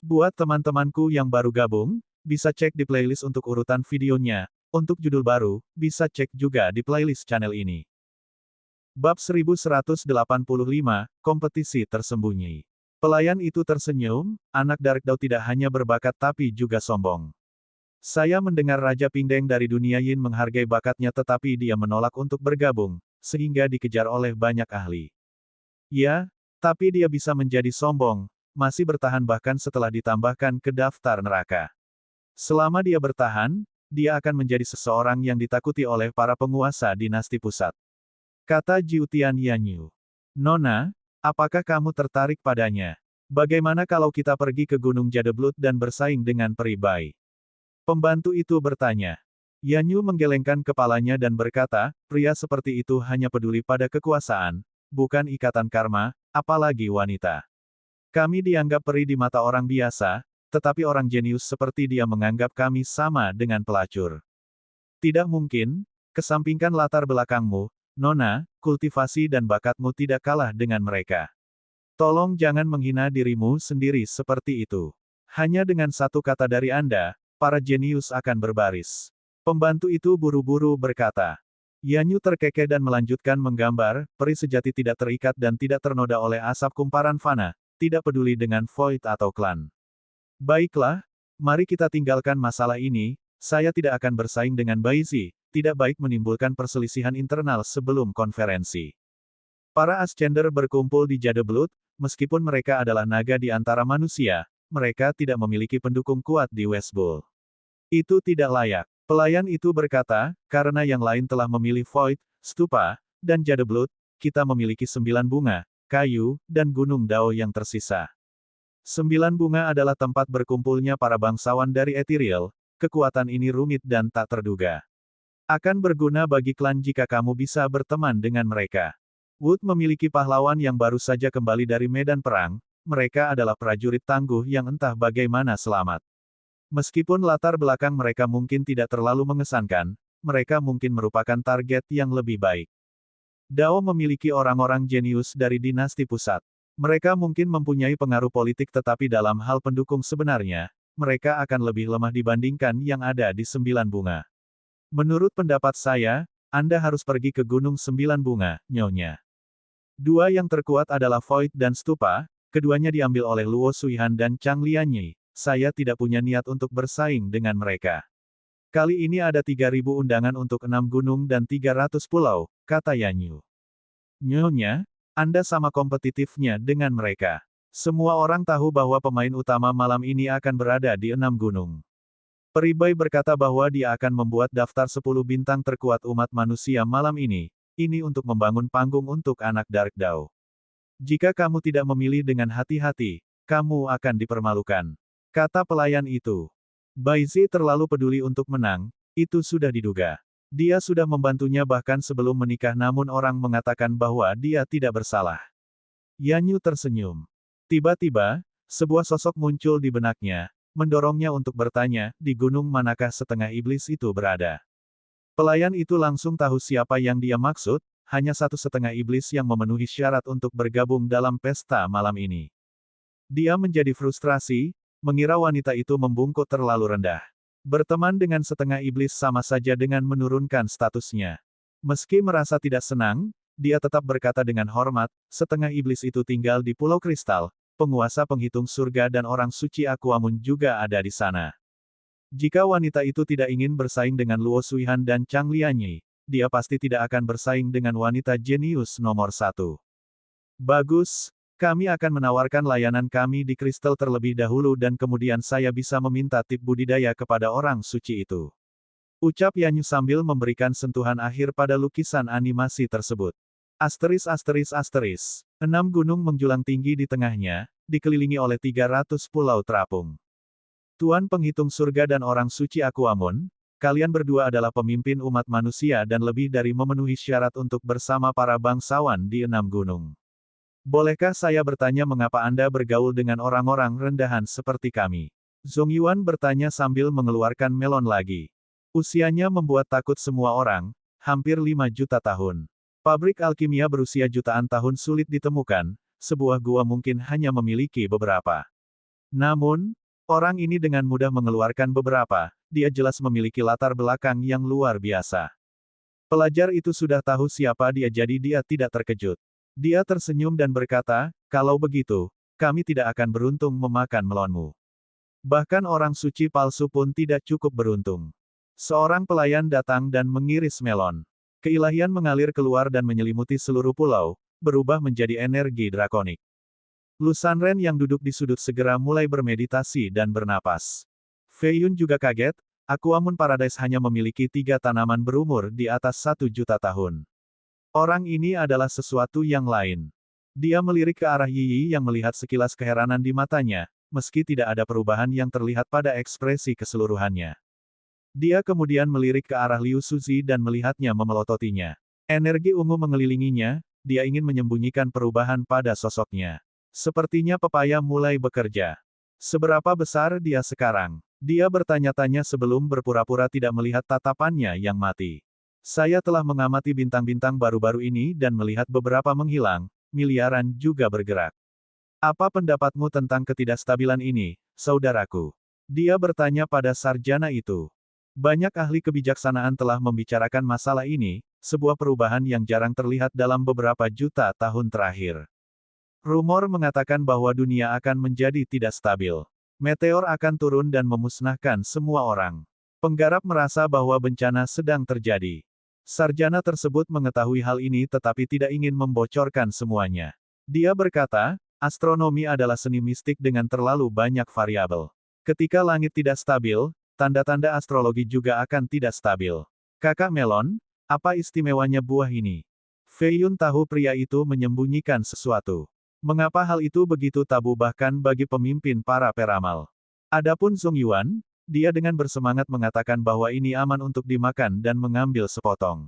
Buat teman-temanku yang baru gabung, bisa cek di playlist untuk urutan videonya. Untuk judul baru, bisa cek juga di playlist channel ini. Bab 1185, Kompetisi Tersembunyi. Pelayan itu tersenyum, anak Darkdaw tidak hanya berbakat tapi juga sombong. Saya mendengar Raja Pingdeng dari dunia Yin menghargai bakatnya tetapi dia menolak untuk bergabung, sehingga dikejar oleh banyak ahli. Ya, tapi dia bisa menjadi sombong, masih bertahan bahkan setelah ditambahkan ke daftar neraka. Selama dia bertahan, dia akan menjadi seseorang yang ditakuti oleh para penguasa dinasti pusat. Kata Jiutian Yanyu. Nona, apakah kamu tertarik padanya? Bagaimana kalau kita pergi ke Gunung Jadeblut dan bersaing dengan peri Bai? Pembantu itu bertanya. Yanyu menggelengkan kepalanya dan berkata, pria seperti itu hanya peduli pada kekuasaan, bukan ikatan karma, apalagi wanita. Kami dianggap peri di mata orang biasa, tetapi orang jenius seperti dia menganggap kami sama dengan pelacur. Tidak mungkin, kesampingkan latar belakangmu, Nona, kultivasi dan bakatmu tidak kalah dengan mereka. Tolong jangan menghina dirimu sendiri seperti itu. Hanya dengan satu kata dari Anda, para jenius akan berbaris. Pembantu itu buru-buru berkata. Yanyu terkekeh dan melanjutkan menggambar, peri sejati tidak terikat dan tidak ternoda oleh asap kumparan fana, tidak peduli dengan Void atau klan. Baiklah, mari kita tinggalkan masalah ini, saya tidak akan bersaing dengan Baizi, tidak baik menimbulkan perselisihan internal sebelum konferensi. Para Ascender berkumpul di Jadeblut, meskipun mereka adalah naga di antara manusia, mereka tidak memiliki pendukung kuat di Westbull. Itu tidak layak. Pelayan itu berkata, karena yang lain telah memilih Void, Stupa, dan Jadeblut, kita memiliki 9 bunga, kayu, dan gunung Dao yang tersisa. 9 bunga adalah tempat berkumpulnya para bangsawan dari Ethereal, kekuatan ini rumit dan tak terduga. Akan berguna bagi klan jika kamu bisa berteman dengan mereka. Wood memiliki pahlawan yang baru saja kembali dari medan perang, mereka adalah prajurit tangguh yang entah bagaimana selamat. Meskipun latar belakang mereka mungkin tidak terlalu mengesankan, mereka mungkin merupakan target yang lebih baik. Dao memiliki orang-orang jenius dari dinasti pusat. Mereka mungkin mempunyai pengaruh politik tetapi dalam hal pendukung sebenarnya, mereka akan lebih lemah dibandingkan yang ada di 9 bunga. Menurut pendapat saya, Anda harus pergi ke Gunung 9 Bunga, Nyonya. Dua yang terkuat adalah Void dan Stupa, keduanya diambil oleh Luo Suihan dan Chang Lianyi. Saya tidak punya niat untuk bersaing dengan mereka. Kali ini ada 3.000 undangan untuk 6 gunung dan 300 pulau, kata Yanyu. Nyonya, Anda sama kompetitifnya dengan mereka. Semua orang tahu bahwa pemain utama malam ini akan berada di 6 gunung. Peri Bai berkata bahwa dia akan membuat daftar 10 bintang terkuat umat manusia malam ini untuk membangun panggung untuk anak Darkdaw. Jika kamu tidak memilih dengan hati-hati, kamu akan dipermalukan. Kata pelayan itu. Baizi terlalu peduli untuk menang, itu sudah diduga. Dia sudah membantunya bahkan sebelum menikah namun orang mengatakan bahwa dia tidak bersalah. Yanyu tersenyum. Tiba-tiba, sebuah sosok muncul di benaknya, mendorongnya untuk bertanya, di gunung manakah setengah iblis itu berada. Pelayan itu langsung tahu siapa yang dia maksud, hanya satu setengah iblis yang memenuhi syarat untuk bergabung dalam pesta malam ini. Dia menjadi frustrasi, mengira wanita itu membungkuk terlalu rendah. Berteman dengan setengah iblis sama saja dengan menurunkan statusnya. Meski merasa tidak senang, dia tetap berkata dengan hormat, setengah iblis itu tinggal di Pulau Kristal, penguasa penghitung surga dan orang suci Aquamun juga ada di sana. Jika wanita itu tidak ingin bersaing dengan Luo Suihan dan Chang Lianyi, dia pasti tidak akan bersaing dengan wanita jenius nomor 1. Bagus. Kami akan menawarkan layanan kami di Kristal terlebih dahulu dan kemudian saya bisa meminta tip budidaya kepada orang suci itu. Ucap Yanyu sambil memberikan sentuhan akhir pada lukisan animasi tersebut. Asteris asteris asteris. 6 gunung menjulang tinggi di tengahnya, dikelilingi oleh 300 pulau terapung. Tuan penghitung surga dan orang suci Aquamun, kalian berdua adalah pemimpin umat manusia dan lebih dari memenuhi syarat untuk bersama para bangsawan di 6 gunung. Bolehkah saya bertanya mengapa Anda bergaul dengan orang-orang rendahan seperti kami? Zhong Yuan bertanya sambil mengeluarkan melon lagi. Usianya membuat takut semua orang, hampir 5 juta tahun. Pabrik alkimia berusia jutaan tahun sulit ditemukan, sebuah gua mungkin hanya memiliki beberapa. Namun, orang ini dengan mudah mengeluarkan beberapa, dia jelas memiliki latar belakang yang luar biasa. Pelajar itu sudah tahu siapa dia jadi dia tidak terkejut. Dia tersenyum dan berkata, kalau begitu, kami tidak akan beruntung memakan melonmu. Bahkan orang suci palsu pun tidak cukup beruntung. Seorang pelayan datang dan mengiris melon. Keilahian mengalir keluar dan menyelimuti seluruh pulau, berubah menjadi energi drakonik. Lu Sanren yang duduk di sudut segera mulai bermeditasi dan bernapas. Fei Yun juga kaget, Aquamoon Paradise hanya memiliki 3 tanaman berumur di atas 1 juta tahun. Orang ini adalah sesuatu yang lain. Dia melirik ke arah Yi Yi yang melihat sekilas keheranan di matanya, meski tidak ada perubahan yang terlihat pada ekspresi keseluruhannya. Dia kemudian melirik ke arah Liu Suzi dan melihatnya memelototinya. Energi ungu mengelilinginya, dia ingin menyembunyikan perubahan pada sosoknya. Sepertinya pepaya mulai bekerja. Seberapa besar dia sekarang? Dia bertanya-tanya sebelum berpura-pura tidak melihat tatapannya yang mati. Saya telah mengamati bintang-bintang baru-baru ini dan melihat beberapa menghilang, miliaran juga bergerak. Apa pendapatmu tentang ketidakstabilan ini, saudaraku? Dia bertanya pada sarjana itu. Banyak ahli kebijaksanaan telah membicarakan masalah ini, sebuah perubahan yang jarang terlihat dalam beberapa juta tahun terakhir. Rumor mengatakan bahwa dunia akan menjadi tidak stabil. Meteor akan turun dan memusnahkan semua orang. Penggarap merasa bahwa bencana sedang terjadi. Sarjana tersebut mengetahui hal ini tetapi tidak ingin membocorkan semuanya. Dia berkata, astronomi adalah seni mistik dengan terlalu banyak variabel. Ketika langit tidak stabil, tanda-tanda astrologi juga akan tidak stabil. Kakak Melon, apa istimewanya buah ini? Fei Yun tahu pria itu menyembunyikan sesuatu. Mengapa hal itu begitu tabu bahkan bagi pemimpin para peramal? Adapun Zhong Yuan, dia dengan bersemangat mengatakan bahwa ini aman untuk dimakan dan mengambil sepotong.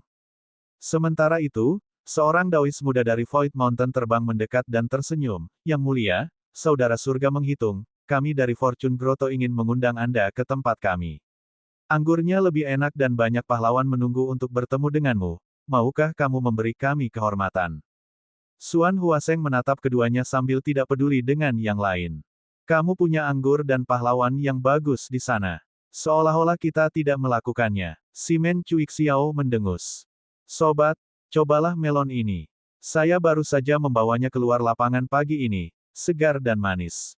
Sementara itu, seorang Daois muda dari Void Mountain terbang mendekat dan tersenyum, Yang mulia, saudara surga menghitung, kami dari Fortune Grotto ingin mengundang Anda ke tempat kami. Anggurnya lebih enak dan banyak pahlawan menunggu untuk bertemu denganmu, maukah kamu memberi kami kehormatan? Xuan Huaseng menatap keduanya sambil tidak peduli dengan yang lain. Kamu punya anggur dan pahlawan yang bagus di sana. Seolah-olah kita tidak melakukannya. Simen Cuixiao mendengus. Sobat, cobalah melon ini. Saya baru saja membawanya keluar lapangan pagi ini, segar dan manis.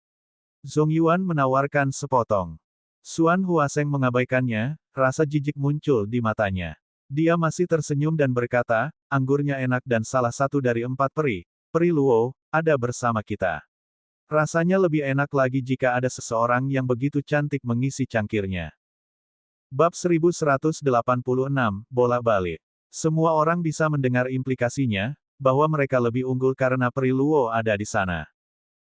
Zhong Yuan menawarkan sepotong. Xuan Huaseng mengabaikannya, rasa jijik muncul di matanya. Dia masih tersenyum dan berkata, anggurnya enak dan salah satu dari 4 peri, Peri Luo, ada bersama kita. Rasanya lebih enak lagi jika ada seseorang yang begitu cantik mengisi cangkirnya. Bab 1186, bolak-balik. Semua orang bisa mendengar implikasinya, bahwa mereka lebih unggul karena Peri Luo ada di sana.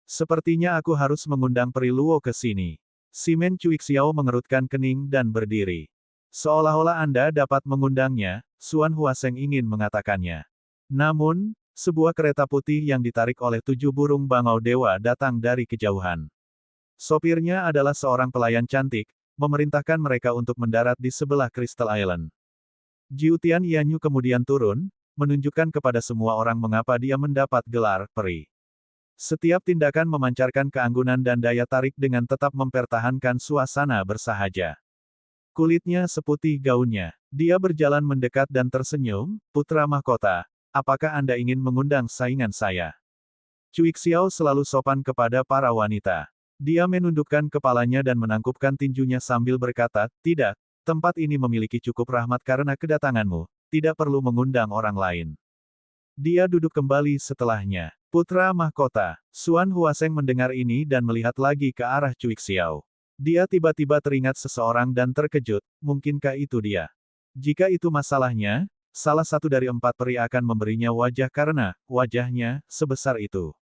Sepertinya aku harus mengundang Peri Luo ke sini. Simen Cuixiao mengerutkan kening dan berdiri. Seolah-olah Anda dapat mengundangnya, Xuan Huaseng ingin mengatakannya. Namun, sebuah kereta putih yang ditarik oleh 7 burung bangau dewa datang dari kejauhan. Sopirnya adalah seorang pelayan cantik, memerintahkan mereka untuk mendarat di sebelah Crystal Island. Jiutian Yanyu kemudian turun, menunjukkan kepada semua orang mengapa dia mendapat gelar peri. Setiap tindakan memancarkan keanggunan dan daya tarik dengan tetap mempertahankan suasana bersahaja. Kulitnya seputih gaunnya. Dia berjalan mendekat dan tersenyum, Putra Mahkota, apakah Anda ingin mengundang saingan saya? Cuixiao selalu sopan kepada para wanita. Dia menundukkan kepalanya dan menangkupkan tinjunya sambil berkata, tidak, tempat ini memiliki cukup rahmat karena kedatanganmu, tidak perlu mengundang orang lain. Dia duduk kembali setelahnya. Putra Mahkota, Xuan Huaseng mendengar ini dan melihat lagi ke arah Cuixiao. Dia tiba-tiba teringat seseorang dan terkejut, mungkinkah itu dia? Jika itu masalahnya, salah satu dari 4 peri akan memberinya wajah karena, wajahnya, sebesar itu.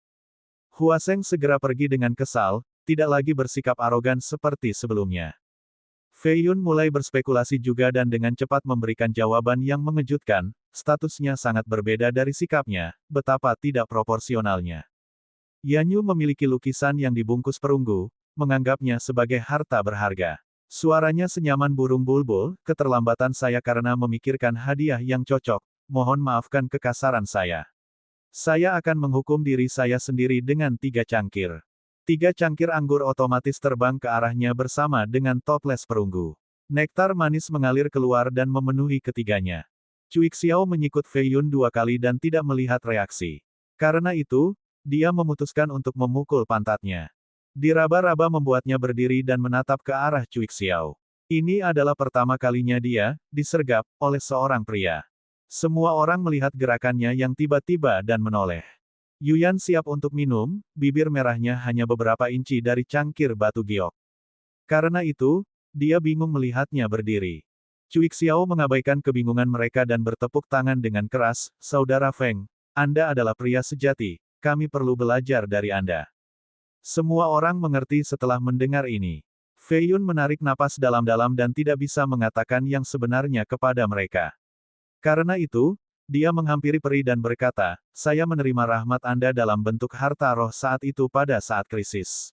Huaseng segera pergi dengan kesal, tidak lagi bersikap arogan seperti sebelumnya. Fei Yun mulai berspekulasi juga dan dengan cepat memberikan jawaban yang mengejutkan, statusnya sangat berbeda dari sikapnya, betapa tidak proporsionalnya. Yanyu memiliki lukisan yang dibungkus perunggu, menganggapnya sebagai harta berharga. Suaranya senyaman burung bulbul, keterlambatan saya karena memikirkan hadiah yang cocok, mohon maafkan kekasaran saya. Saya akan menghukum diri saya sendiri dengan 3 cangkir. 3 cangkir anggur otomatis terbang ke arahnya bersama dengan toples perunggu. Nektar manis mengalir keluar dan memenuhi ketiganya. Cui Xiao menyikut Fei Yun 2 kali dan tidak melihat reaksi. Karena itu, dia memutuskan untuk memukul pantatnya. Diraba-raba membuatnya berdiri dan menatap ke arah Cui Xiao. Ini adalah pertama kalinya dia disergap oleh seorang pria. Semua orang melihat gerakannya yang tiba-tiba dan menoleh. Yuyan siap untuk minum, bibir merahnya hanya beberapa inci dari cangkir batu giok. Karena itu, dia bingung melihatnya berdiri. Cui Xiao mengabaikan kebingungan mereka dan bertepuk tangan dengan keras, "Saudara Feng, Anda adalah pria sejati, kami perlu belajar dari Anda." Semua orang mengerti setelah mendengar ini. Fei Yun menarik napas dalam-dalam dan tidak bisa mengatakan yang sebenarnya kepada mereka. Karena itu, dia menghampiri peri dan berkata, "Saya menerima rahmat Anda dalam bentuk harta roh saat itu pada saat krisis.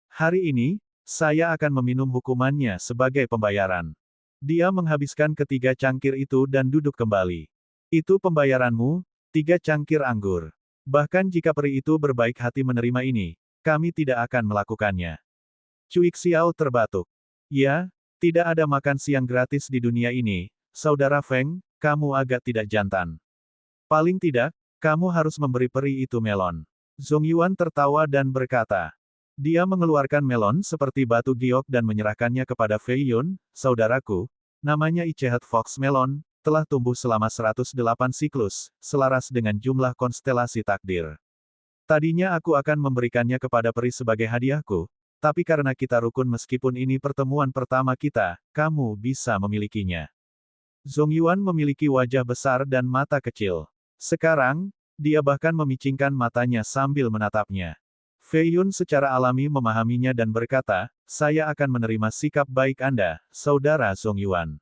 Hari ini, saya akan meminum hukumannya sebagai pembayaran." Dia menghabiskan ketiga cangkir itu dan duduk kembali. "Itu pembayaranmu, 3 cangkir anggur. Bahkan jika peri itu berbaik hati menerima ini, kami tidak akan melakukannya." Cui Xiao terbatuk. "Ya, tidak ada makan siang gratis di dunia ini, Saudara Feng, kamu agak tidak jantan. Paling tidak, kamu harus memberi peri itu melon." Zhong Yuan tertawa dan berkata. Dia mengeluarkan melon seperti batu giok dan menyerahkannya kepada Fei Yun, "Saudaraku, namanya Icehat Fox Melon, telah tumbuh selama 108 siklus, selaras dengan jumlah konstelasi takdir. Tadinya aku akan memberikannya kepada peri sebagai hadiahku, tapi karena kita rukun meskipun ini pertemuan pertama kita, kamu bisa memilikinya." Zhong Yuan memiliki wajah besar dan mata kecil. Sekarang, dia bahkan memicingkan matanya sambil menatapnya. Fei Yun secara alami memahaminya dan berkata, "Saya akan menerima sikap baik Anda, Saudara Zhong Yuan.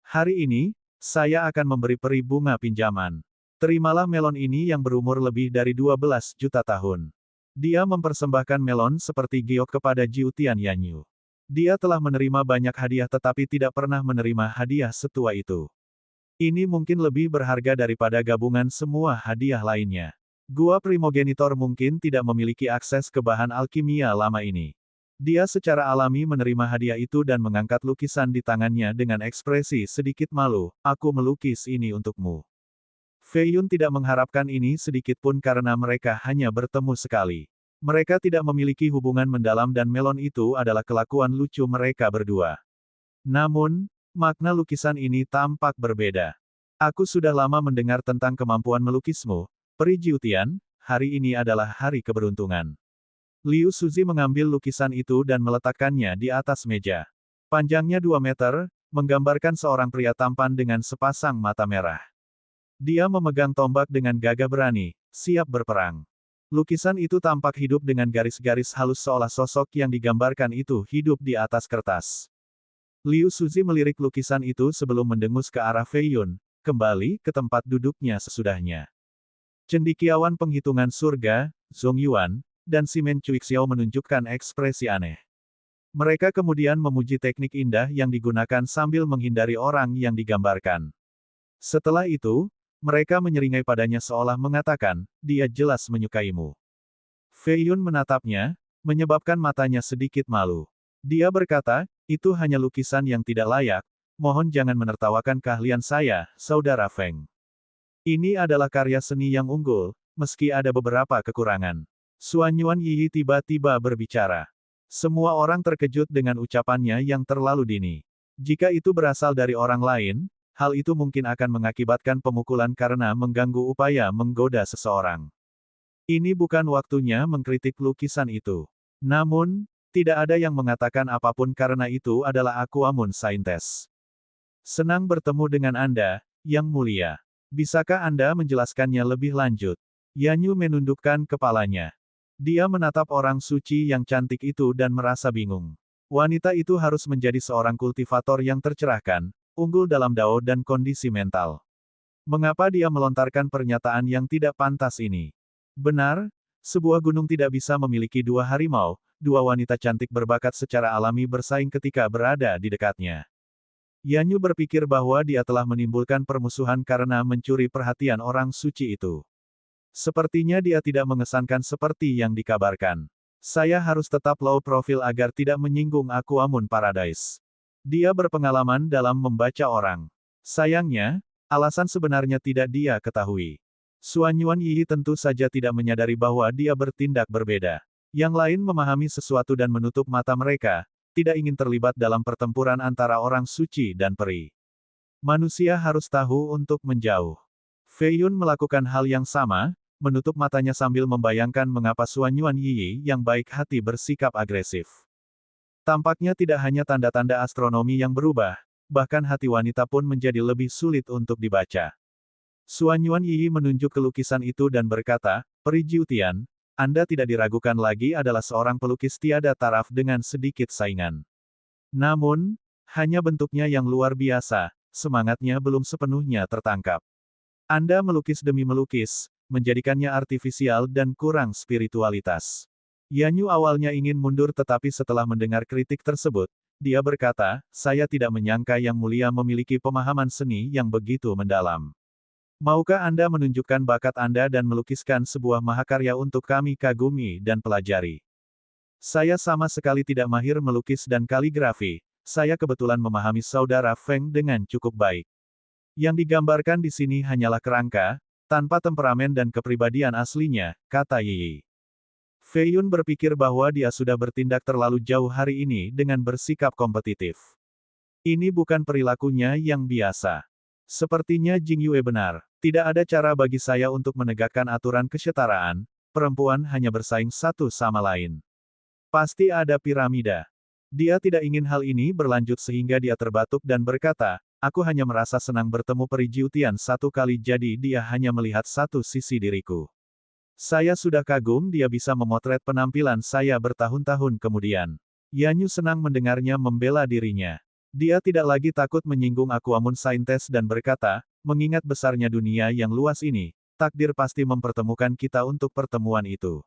Hari ini, saya akan memberi peri bunga pinjaman. Terimalah melon ini yang berumur lebih dari 12 juta tahun." Dia mempersembahkan melon seperti giok kepada Jiu Tian Yanyu. Dia telah menerima banyak hadiah tetapi tidak pernah menerima hadiah setua itu. Ini mungkin lebih berharga daripada gabungan semua hadiah lainnya. Gua Primogenitor mungkin tidak memiliki akses ke bahan alkimia lama ini. Dia secara alami menerima hadiah itu dan mengangkat lukisan di tangannya dengan ekspresi sedikit malu, "Aku melukis ini untukmu." Fei Yun tidak mengharapkan ini sedikit pun karena mereka hanya bertemu sekali. Mereka tidak memiliki hubungan mendalam dan melon itu adalah kelakuan lucu mereka berdua. Namun, makna lukisan ini tampak berbeda. "Aku sudah lama mendengar tentang kemampuan melukismu, Peri Jiu Tian, hari ini adalah hari keberuntungan." Liu Suzi mengambil lukisan itu dan meletakkannya di atas meja. Panjangnya 2 meter, menggambarkan seorang pria tampan dengan sepasang mata merah. Dia memegang tombak dengan gagah berani, siap berperang. Lukisan itu tampak hidup dengan garis-garis halus seolah sosok yang digambarkan itu hidup di atas kertas. Liu Suzi melirik lukisan itu sebelum mendengus ke arah Fei Yun, kembali ke tempat duduknya sesudahnya. Cendekiawan penghitungan surga, Zhong Yuan, dan Simen Cui Xiao menunjukkan ekspresi aneh. Mereka kemudian memuji teknik indah yang digunakan sambil menghindari orang yang digambarkan. Setelah itu, mereka menyeringai padanya seolah mengatakan, "Dia jelas menyukaimu." Fei Yun menatapnya, menyebabkan matanya sedikit malu. Dia berkata, "Itu hanya lukisan yang tidak layak, mohon jangan menertawakan keahlian saya, Saudara Feng. Ini adalah karya seni yang unggul, meski ada beberapa kekurangan." Suan Yuan Yi tiba-tiba berbicara. Semua orang terkejut dengan ucapannya yang terlalu dini. Jika itu berasal dari orang lain, hal itu mungkin akan mengakibatkan pemukulan karena mengganggu upaya menggoda seseorang. Ini bukan waktunya mengkritik lukisan itu. Namun, tidak ada yang mengatakan apapun karena itu adalah Aquamun Saintes. "Senang bertemu dengan Anda, Yang Mulia. Bisakah Anda menjelaskannya lebih lanjut?" Yanyu menundukkan kepalanya. Dia menatap orang suci yang cantik itu dan merasa bingung. Wanita itu harus menjadi seorang kultivator yang tercerahkan, unggul dalam dao dan kondisi mental. Mengapa dia melontarkan pernyataan yang tidak pantas ini? Benar, sebuah gunung tidak bisa memiliki 2 harimau, 2 wanita cantik berbakat secara alami bersaing ketika berada di dekatnya. Yanyu berpikir bahwa dia telah menimbulkan permusuhan karena mencuri perhatian orang suci itu. Sepertinya dia tidak mengesankan seperti yang dikabarkan. Saya harus tetap low profile agar tidak menyinggung Aquamoon Paradise. Dia berpengalaman dalam membaca orang. Sayangnya, alasan sebenarnya tidak dia ketahui. Suanyuan Yi tentu saja tidak menyadari bahwa dia bertindak berbeda. Yang lain memahami sesuatu dan menutup mata mereka, tidak ingin terlibat dalam pertempuran antara orang suci dan peri. Manusia harus tahu untuk menjauh. Fei Yun melakukan hal yang sama, menutup matanya sambil membayangkan mengapa Suanyuan Yi yang baik hati bersikap agresif. Tampaknya tidak hanya tanda-tanda astronomi yang berubah, bahkan hati wanita pun menjadi lebih sulit untuk dibaca. Suanyuan Yi menunjuk ke lukisan itu dan berkata, "Peri Jiutian, Anda tidak diragukan lagi adalah seorang pelukis tiada taraf dengan sedikit saingan. Namun, hanya bentuknya yang luar biasa, semangatnya belum sepenuhnya tertangkap. Anda melukis demi melukis, menjadikannya artifisial dan kurang spiritualitas." Yanyu awalnya ingin mundur tetapi setelah mendengar kritik tersebut, dia berkata, "Saya tidak menyangka Yang Mulia memiliki pemahaman seni yang begitu mendalam. Maukah Anda menunjukkan bakat Anda dan melukiskan sebuah mahakarya untuk kami kagumi dan pelajari? Saya sama sekali tidak mahir melukis dan kaligrafi, saya kebetulan memahami saudara Feng dengan cukup baik. Yang digambarkan di sini hanyalah kerangka, tanpa temperamen dan kepribadian aslinya," kata Yi. Fei Yun berpikir bahwa dia sudah bertindak terlalu jauh hari ini dengan bersikap kompetitif. Ini bukan perilakunya yang biasa. Sepertinya Jing Yue benar. Tidak ada cara bagi saya untuk menegakkan aturan kesetaraan, perempuan hanya bersaing satu sama lain. Pasti ada piramida. Dia tidak ingin hal ini berlanjut sehingga dia terbatuk dan berkata, "Aku hanya merasa senang bertemu Peri Jiutian satu kali jadi dia hanya melihat satu sisi diriku. Saya sudah kagum dia bisa memotret penampilan saya bertahun-tahun kemudian." Yanyu senang mendengarnya membela dirinya. Dia tidak lagi takut menyinggung Aquamoon Saintes dan berkata, "Mengingat besarnya dunia yang luas ini, takdir pasti mempertemukan kita untuk pertemuan itu.